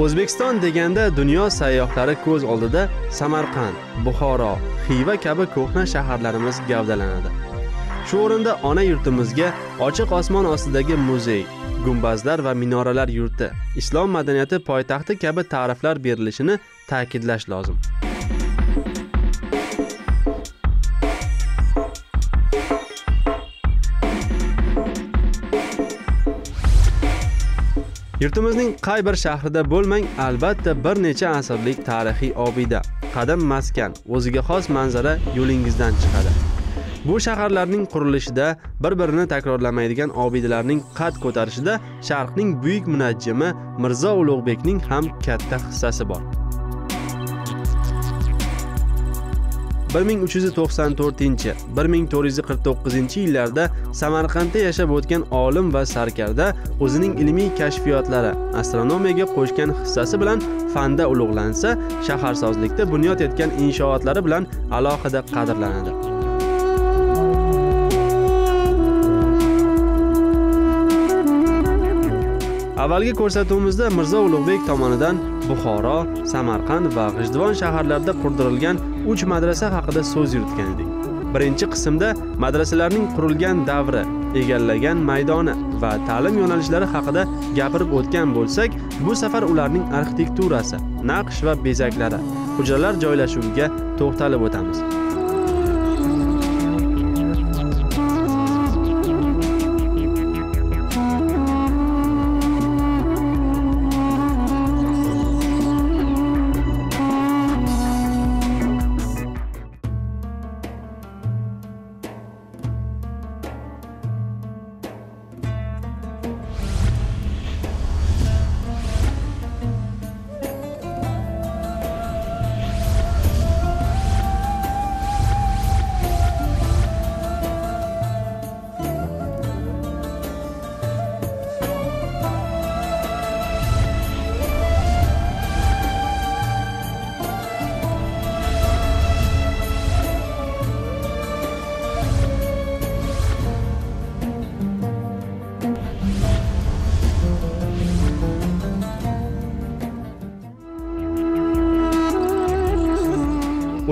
O'zbekiston deganda dunyo sayyohlari ko'z oldida Samarqand, Buxoro, Xiva kabi ko'hna shaharlarimiz gavdalanadi. Shu o'rinda ona yurtimizga ochiq osmon ostidagi muzey, gumbazlar va minoralar yurti, islom madaniyati poytaxti kabi ta'riflar berilishini ta'kidlash lozim. Yurtimizning qay bir shahrida bo'lmang, albatta bir necha asrlik tarixiy obida, qadim maskan, o'ziga xos manzara yo'lingizdan chiqadi. Bu shaharlarning qurilishida, bir-birini takrorlamaydigan obidalarning qad ko'tarishida Sharqning buyuk munajjimi Mirzo Ulug'bekning ham katta hissasi bor. 1394-1449 yillarda Samarqandda yashab o'tgan olim va sarkarda o'zining ilmiy kashfiyotlari, astronomiyaga qo'shgan hissasi bilan fanda ulug'lansa, shaharsozlikda bunyod etgan inshootlari bilan alohida qadrlanadi. Avvalgi ko'rsatuvimizda Mirzo Ulug'bek tomonidan Buxoro, Samarqand va G'ijduvon shaharlarida qurdirilgan 3 madrasa haqida so'z yuritgan edik. Birinchi qismda madrasalarning qurilgan davri, egallagan maydoni va ta'lim yo'nalishlari haqida gapirib o'tgan bo'lsak, bu safar ularning arxitekturasi, naqsh va bezaklari, hujralar joylashuviga to'xtalib o'tamiz.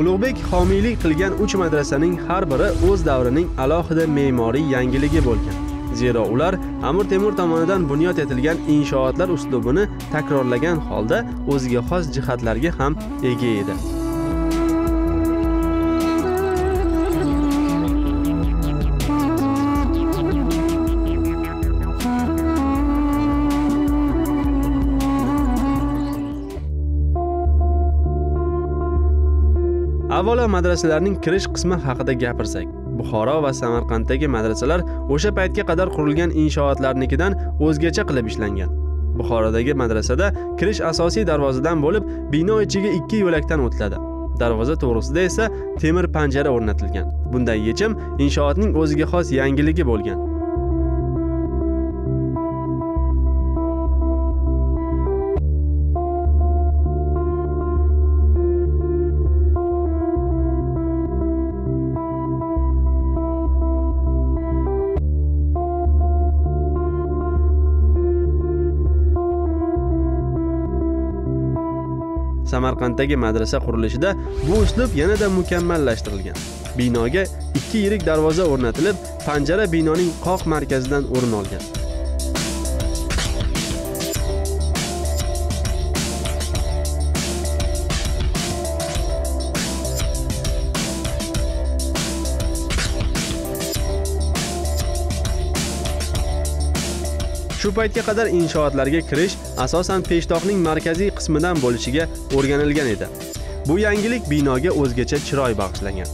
Ulug'bek homiylik qilgan 3 madrasaning har biri o'z davrining alohida me'moriy yangiligi bo'lgan. Zero ular Amir Temur tomonidan bunyod etilgan inshootlar uslubini takrorlagan holda o'ziga xos jihatlarga ham ega edi. Avvalo madrasalarning kirish qismi haqida gapirsak, Buxoro va Samarqanddagi madrasalar o'sha paytga qadar qurilgan inshootlarnikidan o'zgacha qilib ishlangan. Buxorodagi madrasada kirish asosiy darvozadan bo'lib, bino ichiga 2 yo'lakdan o'tiladi. Darvoza to'g'risida esa temir panjara o'rnatilgan. Bunday yechim inshootning o'ziga xos yangiligi bo'lgan. Samarqanddagi madrasa qurilishida bu uslub yanada mukammallashtirilgan. Binoga 2 yirik darvoza o'rnatilib, panjara binoning qoq markazidan o'rin olgan. Shu paytga qadar inshootlarga kirish asosan peshtoqning markaziy qismidan bo'lishiga o'rganilgan edi. Bu yangilik binoga o'zgacha chiroy bag'ishlagan.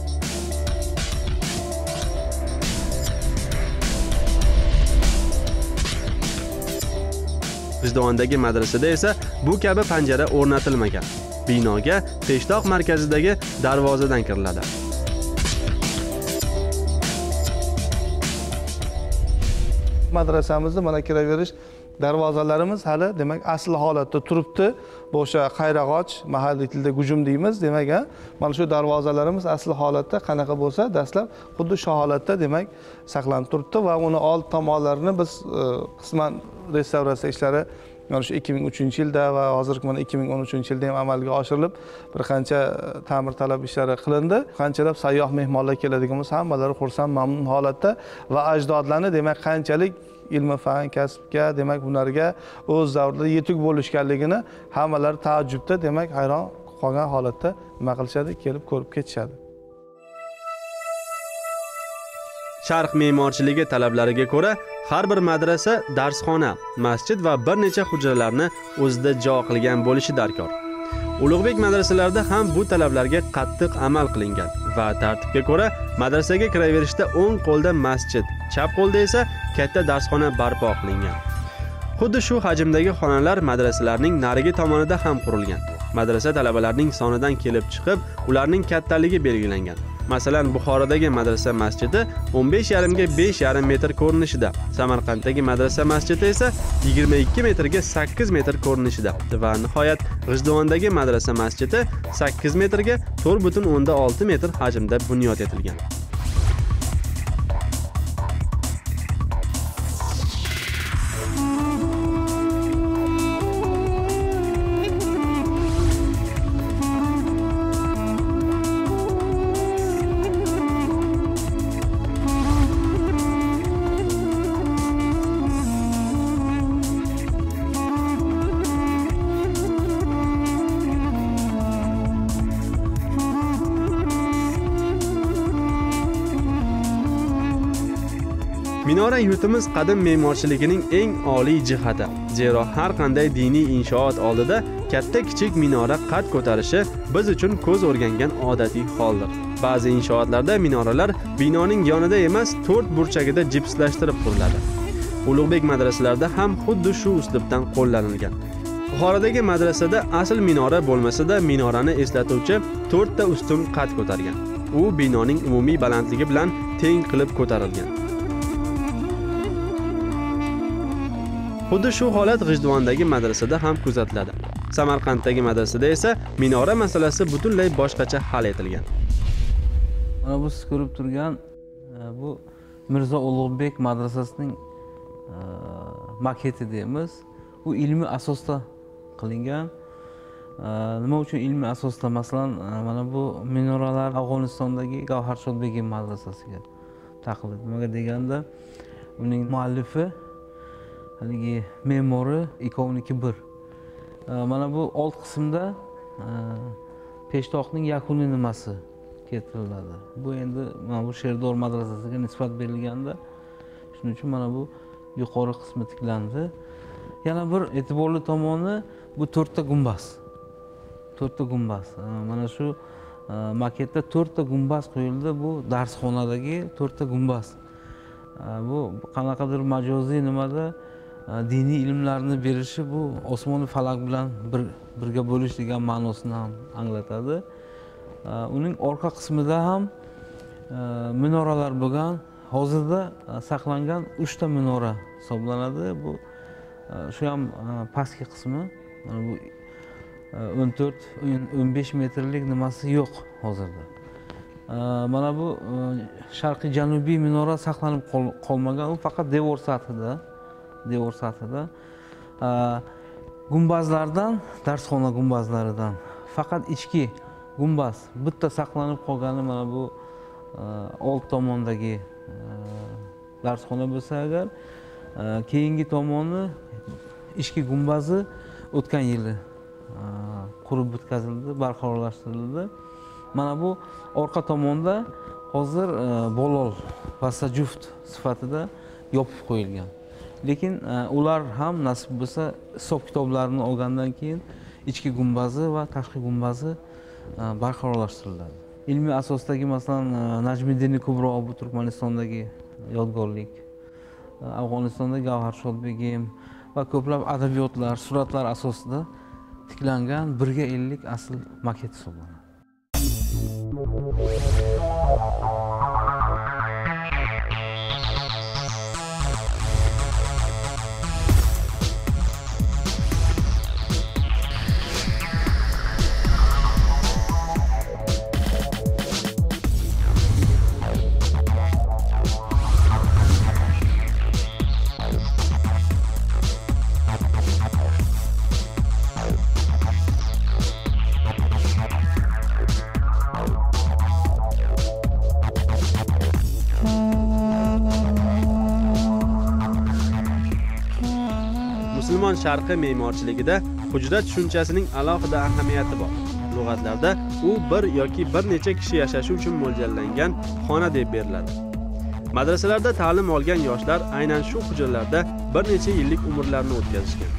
G'ijduvondagi madrasada esa bu kabi panjara o'rnatilmagan. Binoga peshtoq markazidagi darvozadan kiriladi. Madrasamizda mana kiraverish darvozalarimiz hali demak asl holatda turibdi. Bu o'sha qayrag'och, mahalliy tilda gujum deymiz, demak, mana shu darvozalarimiz asl holatda qanaqa bo'lsa, dastlab xuddi shu holatda demak saqlanib turibdi va uni old tomonlarini biz qisman restavratsiya ishlari mana shu 2003-yilda va hozirgi mana 2013-yilda ham amalga oshirilib, bir qancha ta'mirtalab ishlari qilindi. Qanchalab sayyoh mehmonlar keladigan bo'lsa, hammalari xursand, mamnun holatda va ajdodlarni demak qanchalik ilm fan kasbga, demak hunarga o'z davrida yetuk bo'lishganligini hammalari taajjubda, demak hayron qolgan holatda nima qilishadi, kelib ko'rib ketishadi. Sharq me'morchiligi talablariga ko'ra, har bir madrasa darsxona, masjid va bir necha hujralarni o'zida jo qilgan bo'lishi darkor. Ulug'bek madrasalarida ham bu talablarga qattiq amal qilingan va tartibga ko'ra madrasaga kiraverishda o'ng qo'lda masjid, chap qo'lda esa katta darsxona barpo qilingan. Xuddi shu hajmdagi xonalar madrasalarning narigi tomonida ham qurilgan. Madrasa talabalarining sonidan kelib chiqib, ularning kattaligi belgilangan. Masalan, Buxorodagi madrasa masjidi 15,5 ga 5,5 metr ko'rinishida, Samarqanddagi madrasa masjidi esa 22 metrga 8 metr ko'rinishida va nihoyat G'ijduvondagi madrasa masjidi 8 metrga 4,6 metr hajmda bunyod etilgan. Minora yurtimiz qadim me'morchiligining eng oliy jihati. Zero har qanday diniy inshoot oldida katta-kichik minora qad ko'tarishi biz uchun ko'z o'rgangan odatiy holdir. Ba'zi inshootlarda minoralar binoning yonida emas, to'rt burchagida jipslashtirib quriladi. Ulug'bek madrasalarida ham xuddi shu uslubdan qo'llanilgan. Buxorodagi madrasada asl minora bo'lmasa-da, minorani eslatuvchi 4 ta ustun qad ko'targan. U binoning umumiy balandligi bilan teng qilib ko'tarilgan. Xuddi shu holat G'ijduvondagi madrasada ham kuzatiladi. Samarqanddagi madrasada esa minora masalasi butunlay boshqacha hal etilgan. Mana bu siz ko'rib turgan bu Mirzo Ulug'bek madrasasining maketi deymiz. Bu ilmiy asosda qilingan. Nima uchun ilmiy asosda? Masalan, mana bu minoralar Afg'onistondagi Gavharshodbegim madrasasiga taqildi. Nimaga deganda, uning muallifi haligi me'mori ikkovniki bir. Mana bu old qismda peshtoqning yakuniy nimasi keltiriladi. Bu endi mana bu Sherdor madrasasiga nisbat berilganda, shuning uchun mana bu yuqori qismi tiklandi. Yana bir e'tiborli tomoni bu 4 ta gumbaz. 4 ta gumbaz. Mana shu maketda 4 ta gumbaz qo'yildi. Bu darsxonadagi 4 ta gumbaz. Bu qanaqadir majoziy nimada diniy ilmlarni berishi, bu osmon falak bilan birga bo'lish degan ma'nosini ham anglatadi. Uning orqa qismida ham minoralar bo'lgan. Hozirda saqlangan 3 ta minora hisoblanadi. Bu shu ham pastki qismi. Mana bu 14-15 metrlik nimasi yo'q hozirda. Mana bu sharqiy janubiy minora saqlanib qolmagan, u faqat devor sathida. Gumbazlardan, darsxona gumbazlaridan faqat ichki gumbaz bitta saqlanib qolgani mana bu old tomondagi darsxona bo'lsa agar, keyingi tomoni ichki gumbazi o'tgan yili qurib bitkazildi, barqarorlashtirildi. Mana bu orqa tomonda hozir bolol va sajuft sifatida yopib qo'yilgan. Lekin ular ham nasib bo'lsa hisob kitoblarini olgandan keyin ichki gumbazi va tashqi gumbazi barqarorlashtiriladi. Ilmiy asosdagi masalan Najmiddin Kubro, bu Turkmanistondagi yodgorlik, Afg'onistonda Gavharshodbegim va ko'plab adabiyotlar, suratlar asosida tiklangan 1:50 asl maket hisoblanadi. Musulmon sharqi me'morchiligida hujra tushunchasining alohida ahamiyati bor. Lug'atlarda u bir yoki bir necha kishi yashashi uchun mo'ljallangan xona deb beriladi. Madrasalarda ta'lim olgan yoshlar aynan shu hujralarda bir necha yillik umrlarini o'tkazishgan.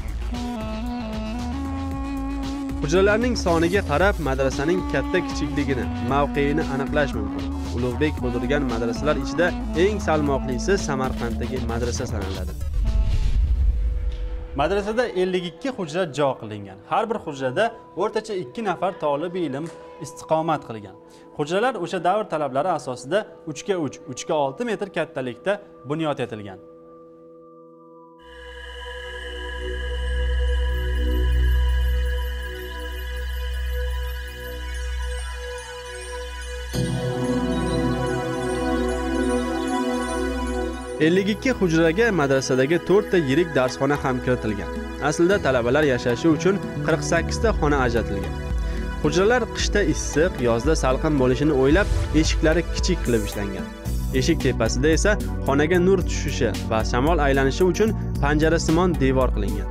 Hujralarning soniga qarab madrasaning katta-kichikligini, mavqeini aniqlash mumkin. Ulug'bek qurdirgan madrasalar ichida eng salmoqlisi Samarqanddagi madrasa sanaladi. Madrasada 52 hujra jo qilingan. Har bir hujrada o'rtacha 2 nafar talab ilm istiqomat qilgan. Hujralar o'sha davr talablari asosida 3x3, 3x6 metr kattalikda bunyod etilgan. .52 hujraga madrasadagi 4 ta yirik darsxona ham kiritilgan. Aslida talabalar yashashi uchun 48 ta xona ajratilgan. Hujralar qishda issiq, yozda salqin bo'lishini o'ylab, eshiklari kichik qilib ishlangan. Eshik tepasida esa xonaga nur tushishi va shamol aylanishi uchun panjarasimon devor qilingan.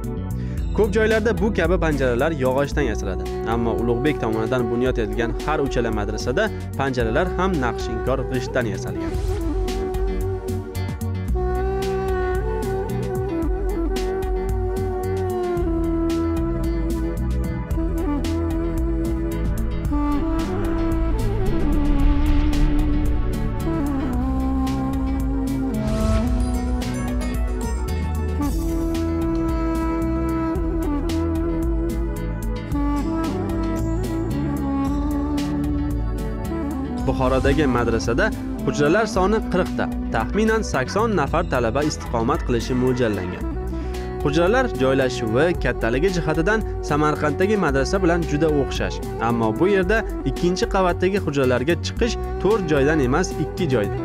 Ko'p joylarda bu kabi panjaralar yog'ochdan yasaladi, ammo Ulug'bek tomonidan bunyod etilgan har uchala madrasada panjaralar ham naqshinkor g'ishtdan yasalgan. Buxorodagi madrasada hujralar soni 40 ta, taxminan 80 nafar talaba istiqomat qilishi mo'ljallangan. Hujralar joylashuvi, kattaligi jihatidan Samarqanddagi madrasa bilan juda o'xshash, ammo bu yerda ikkinchi qavatdagi hujralarga chiqish 4 joydan emas, 2 joydan.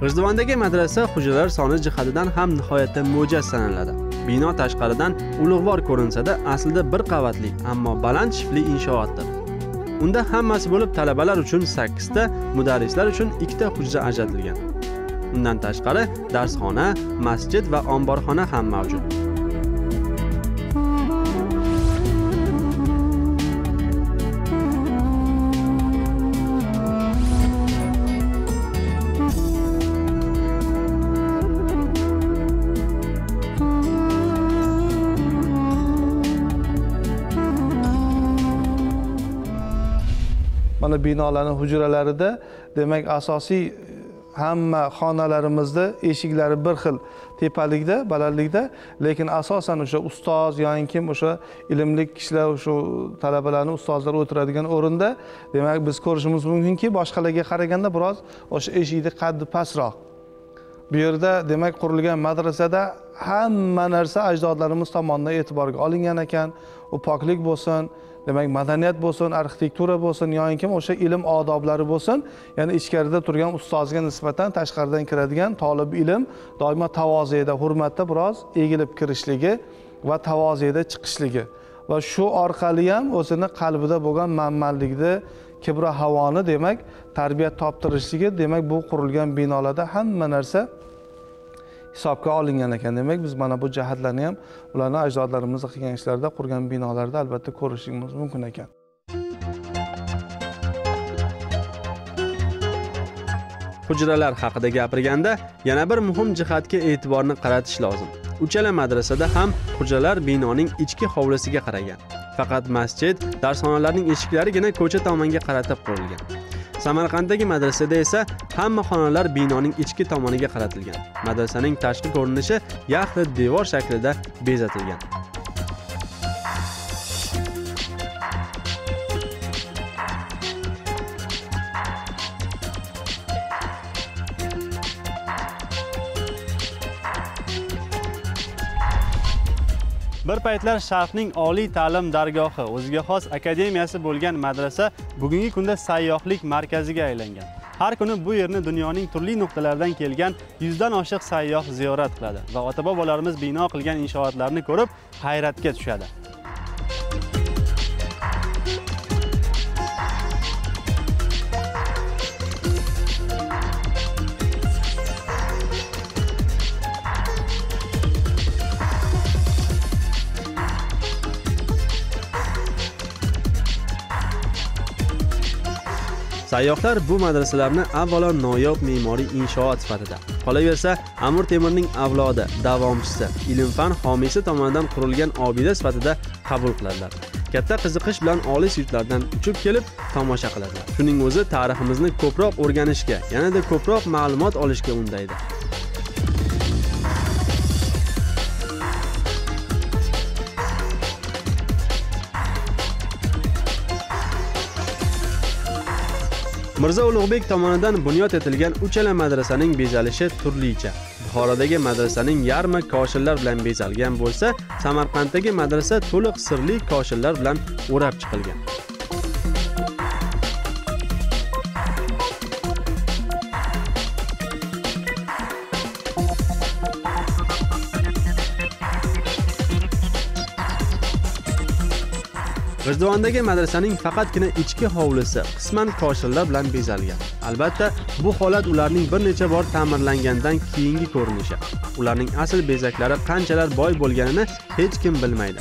G'ijduvondagi madrasa hujralar soni jihatidan ham nihoyatda mo'jaz sanaladi. Bino tashqaridan ulug'vor ko'rinsa-da, aslida bir qavatli, ammo baland shifli inshootdir. Unda hammasi bo'lib talabalar uchun 8 ta, mudarrislar uchun 2 ta hujra ajratilgan. Undan tashqari darsxona, masjid va omborxona ham mavjud. Mana binolarning hujralarida demak asosiy hamma xonalarimizda eshiklari bir xil tepalikda, balandlikda, lekin asosan o'sha ustoz yoki kim o'sha ilmli kishilar, o'sha talabalarni ustozlar o'tiradigan o'rinda demak biz ko'rishimiz mumkinki, boshqalarga qaraganda biroz o'sha eshikning qaddi pastroq. Bu yerda demak qurilgan madrasada hamma narsa ajdodlarimiz tomonidan e'tiborga olingan ekan. U poklik bo'lsin, demak madaniyat bo'lsin, arxitektura bo'lsin, yoki kim o'sha ilm odoblari bo'lsin, ya'ni ichkarida turgan ustozga nisbatan tashqaridan kiradigan talab ilm doimo tavozeda, hurmatda biroz egilib kirishligi va tavozeda chiqishligi va shu orqali ham o'zini qalbida bo'lgan manmanlikni, kibra havoni demak tarbiyat toptirishligi, demak bu qurilgan binolarda hamma narsa hisobga olingan ekan. Demak biz mana bu jihatlarni ham ularning ajdodlarimiz qilgan ishlarda, qurgan binolarda albatta ko'rishimiz mumkin ekan. Hujralar haqida gapirganda yana bir muhim jihatga e'tiborni qaratish lozim. Uchala madrasada ham hujralar binoning ichki hovlisiga qaragan. Faqat masjid, darsxonalarning eshiklarigina ko'cha tomonga qaratib qurilgan. Samarqanddagi madrasada esa hamma xonalar binoning ichki tomoniga qaratilgan. Madrasaning tashqi ko'rinishi yaxlit devor shaklida bezatilgan. Bir paytlar Sharqning oliy ta'lim dargohi, o'ziga xos akademiyasi bo'lgan madrasa bugungi kunda sayyohlik markaziga aylangan. Har kuni bu yerni dunyoning turli nuqtalaridan kelgan 100 dan oshiq sayyoh ziyorat qiladi va ota-bobolarimiz bino qilgan inshootlarni ko'rib hayratga tushadi. Sayyohlar bu madrasalarni avvalo noyob me'moriy inshoot sifatida, qolaversa Amir Temurning avlodi, davomchisi, ilm-fan homiysi tomonidan qurilgan obida sifatida qabul qiladilar. Katta qiziqish bilan olis yurtlardan uchib kelib tomosha qiladilar. Shuning o'zi tariximizni ko'proq o'rganishga, yanada ko'proq ma'lumot olishga undaydi. Mirzo Ulug'bek tomonidan bunyod etilgan uchala madrasaning bezalishi turlicha. Buxorodagi madrasaning yarmi koshillar bilan bezalgan bo'lsa, Samarqanddagi madrasa to'liq sirli koshillar bilan o'rab chiqilgan. G'ijduvondagi madrasaning faqatgina ichki hovlisi qisman koshillar bilan bezalgan. Albatta, bu holat ularning bir necha bor ta'mirlangandan keyingi ko'rinishi. Ularning asl bezaklari qanchalar boy bo'lganini hech kim bilmaydi.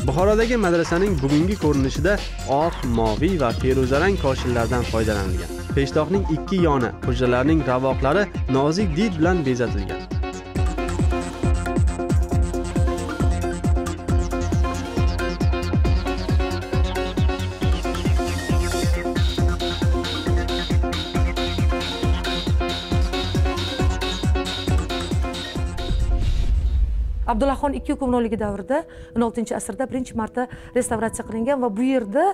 Buxorodagi madrasaning bugungi ko'rinishida oq, moviy va feruzarang koshillardan foydalanilgan. Peshtoqning ikki yoni, hujralarning ravoqlari nozik did bilan bezatilgan. Abdullahxon II hukmronligi davrida 16-asrda birinchi marta restavratsiya qilingan va bu yerda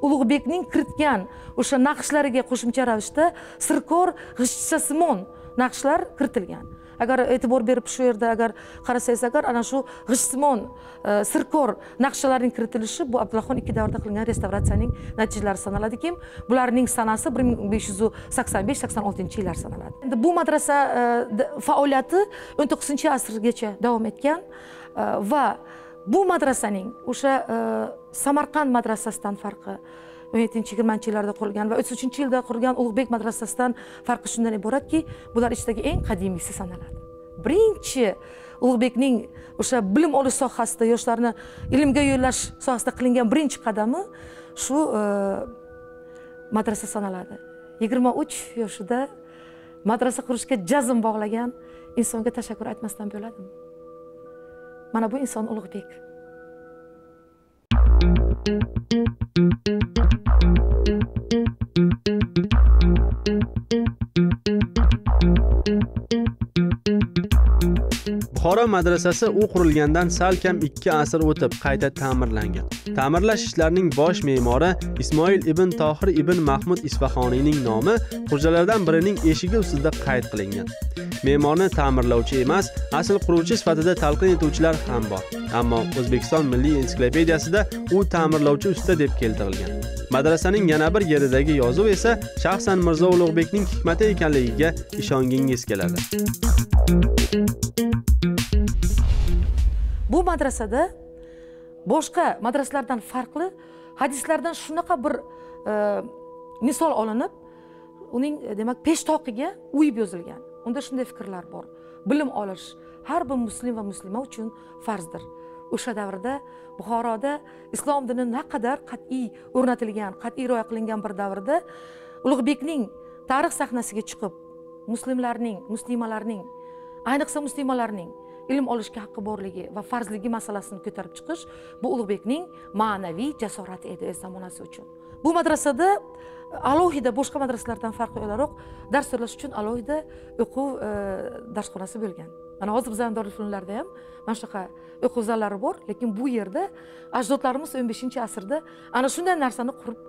Ulug'bekning kiritgan o'sha naqshlariga qo'shimcha ravishda sirkor g'ishtchasimon naqshlar kiritilgan. Agar e'tibor berib shu yerda agar qarasangiz, agar ana shu g'ishtsimon sirkor naqshalarning kiritilishi bu Abdullahxon II davrida qilingan restavratsiyaning natijalari sanaladiki, bularning sanasi 1585-86 yillar sanaladi. Endi bu madrasa faoliyati 19-asrgacha davom etgan va bu madrasaning o'sha Samarqand madrasasidan farqi 17-20-yillarda qurilgan va 33-yilda qurilgan Ulug'bek madrasasidan farqi shundan iboratki, bular ichidagi eng qadimiysi sanaladi. Birinchi Ulug'bekning o'sha bilim olish sohasida, yoshlarni ilmga yo'llash sohasida qilingan birinchi qadami shu madrasa sanaladi. 23 yoshida madrasa qurishga jazm bog'lagan insonga tashakkur aytmasdan bo'ladimi? Mana bu inson Ulug'bek. Buxoro madrasasi u qurilgandan salkam 2 asr o'tib qayta ta'mirlangan. Ta'mirlash ishlarining bosh me'mori Ismoil ibn Tohir ibn Mahmud Isfahoniyning nomi hujralardan birining eshigi ustida qayd qilingan. Me'morni ta'mirlovchi emas, asl quruvchi sifatida talqin etuvchilar ham bor. Ammo O'zbekiston Milliy ensiklopediyasida u ta'mirlovchi usta deb keltirilgan. Madrasaning yana bir yeridagi yozuv esa shaxsan Mirzo Ulug'bekning hikmati ekanligiga ishongingiz keladi. Bu madrasada boshqa madrasalardan farqli hadislardan shunaqa bir misol olinib, uning demak peshtoqiga uyib yozilgan. Unda shunday fikrlar bor. Bilim olish har bir muslim va muslima uchun farzdir. O'sha davrda Buxoroda islom dini naqadar qat'iy o'rnatilgan, qat'iy rioya qilingan bir davrda Ulug'bekning tarix sahnasiga chiqib, muslimlarning, muslimalarning, ayniqsa muslimalarning ilm olishga haqqi borligi va farzligi masalasini ko'tarib chiqish bu Ulug'bekning ma'naviy jasorati edi o'z zamonasi uchun. Bu madrasada alohida boshqa madrasalardan farqli o'laroq dars o'rlash uchun alohida o'quv darsxonasi bo'lgan. Mana hozir bizning Dorifullarda ham mana shunaqa o'quv zallari bor, lekin bu yerda ajdodlarimiz 15-asrda ana shunday narsani qurib,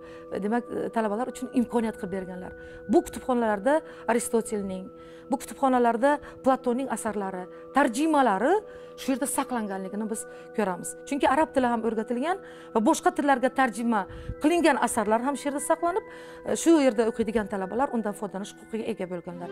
demak, talabalar uchun imkoniyat qilib berganlar. Bu kutubxonalarda Aristotelning, bu kutubxonalarda Platonning asarlari, tarjimalari shu yerda saqlanganligini biz ko'ramiz. Chunki arab tili ham o'rgatilgan va boshqa tillarga tarjima qilingan asarlar ham shu yerda saqlanib, shu yerda o'qiydigan talabalar undan foydalanish huquqiga ega bo'lganlar.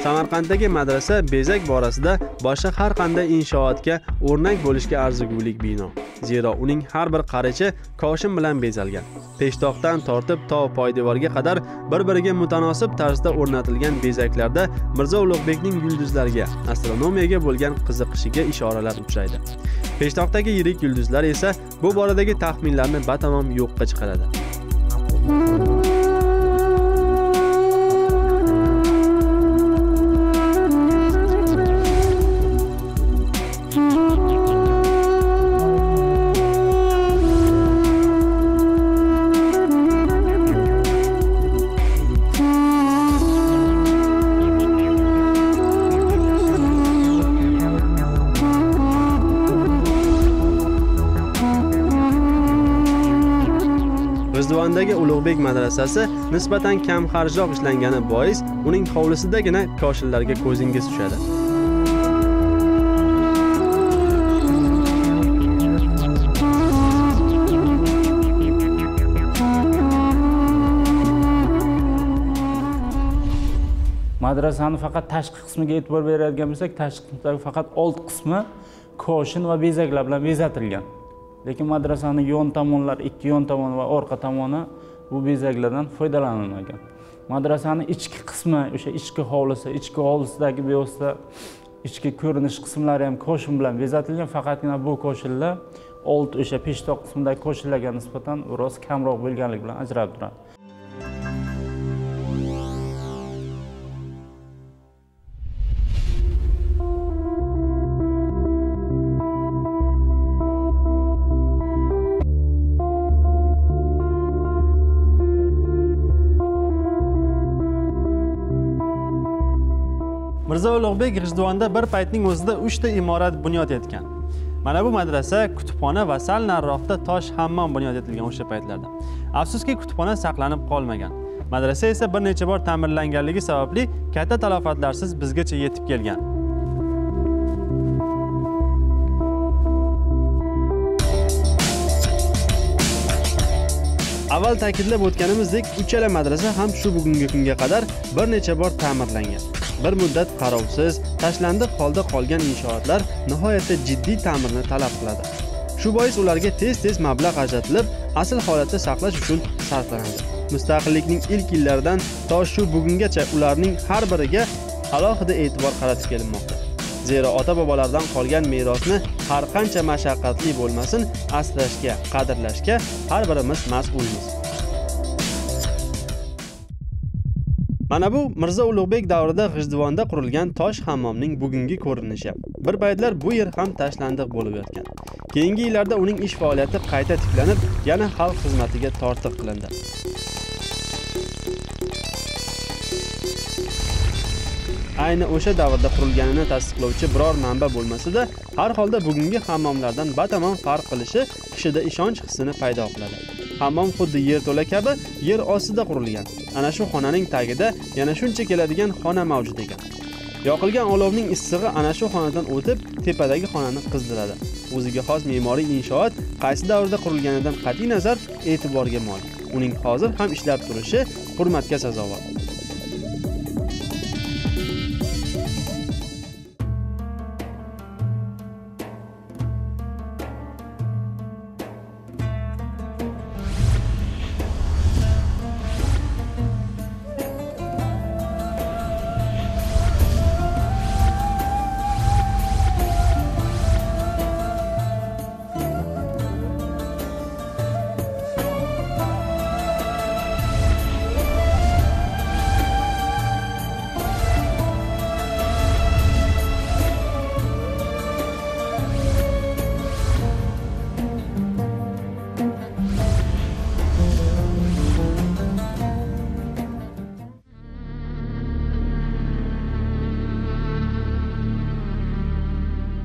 Samarqanddagi madrasa bezak borasida boshqa har qanday inshootga o'rnak bo'lishga arzigulik bino. Zero uning har bir qarichi koshin bilan bezalgan. Peshtoqdan tortib to poydevorga qadar bir-biriga mutanosib tarzda o'rnatilgan bezaklarda Mirzo Ulug'bekning yulduzlarga, astronomiyaga bo'lgan qiziqishiga ishoralar uchraydi. Peshtoqdagi yirik yulduzlar esa bu boradagi taxminlarni batamom yo'qqa chiqaradi. G'ijduvondagi Ulug'bek madrasasi nisbatan kam xarjroq ishlangani bois uning hovlisidagina koshinlarga ko'zingiz tushadi. Madrasani faqat tashqi qismiga e'tibor beradigan bo'lsak, tashqi qismidagi faqat old qismi koshin va bezaklar bilan bezatilgan. Lekin madrasaning yon tomonlari, ikki yon tomoni va orqa tomoni bu bezaklardan foydalanilmagan. Madrasaning ichki qismi, o'sha ichki hovlisidagi bevosita ichki ko'rinish qismlari ham koshin bilan bezatilgan, faqatgina bu koshinlar old o'sha peshtoq qismidagi koshinlarga nisbatan biroz kamroq bo'lganligi bilan ajralib turadi. Mirzo Ulug'bek G'ijduvonda bir paytning o'zida 3 ta imorat bunyod etgan. Mana bu madrasa, kutubxona va sal nariroqda tosh hammom bunyod etilgan o'sha paytlarda. Afsuski kutubxona saqlanib qolmagan. Madrasa esa bir necha bor ta'mirlanganligi sababli katta talofatlarsiz bizgacha yetib kelgan. Avval ta'kidlab o'tganimizdek, uchala madrasa ham shu bugungi kunga qadar bir necha bor ta'mirlangan. Bir muddat qarovsiz, tashlandiq holda qolgan inshootlar nihoyatda jiddiy ta'mirni talab qiladi. Shu bois ularga tez-tez mablag' ajratilib, asl holatda saqlash uchun sarflanadi. Mustaqillikning ilk yillaridan to shu bugungacha ularning har biriga alohida e'tibor qaratib kelinmoqda. Zero ota-bobolardan qolgan merosni har qancha mashaqqatli bo'lmasin, asrashga, qadrlashga har birimiz mas'ulmiz. Mana bu Mirzo Ulug'bek davrida G'ijduvonda qurilgan tosh hammomning bugungi ko'rinishi. Bir paytlar bu yer ham tashlandiq bo'lib yotgan. Keyingi yillarda uning ish faoliyati qayta tiklanib, yana xalq xizmatiga tortiq qilindi. Ayni o'sha davrda qurilganini tasdiqlovchi biror manba bo'lmasa-da, har holda bugungi hammomlardan batamom farq qilishi kishida ishonch hissini paydo qiladi. Hammom xuddi yerto'la kabi yer ostida qurilgan. Ana shu xonaning tagida yana shuncha keladigan xona mavjud ekan. Yoqilgan olovning issig'i ana shu xonadan o'tib, tepadagi xonani qizdiradi. O'ziga xos me'moriy inshoot qaysi davrda qurilganidan qat'iy nazar e'tiborga molik. Uning hozir ham ishlab turishi hurmatga sazovor.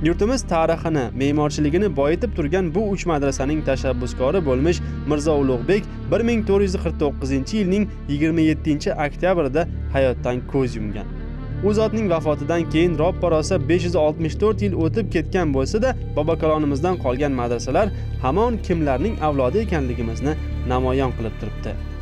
Yurtimiz tarixini, me'morchiligini boyitib turgan bu 3 madrasaning tashabbuskori bo'lmish Mirzo Ulug'bek 1449-yilning 27-oktyabrida hayotdan ko'z yumgan. U zotning vafotidan keyin roppa-rosa 564 yil o'tib ketgan bo'lsa-da, bobokalonimizdan qolgan madrasalar hamon kimlarning avlodi ekanligimizni namoyon qilib turibdi.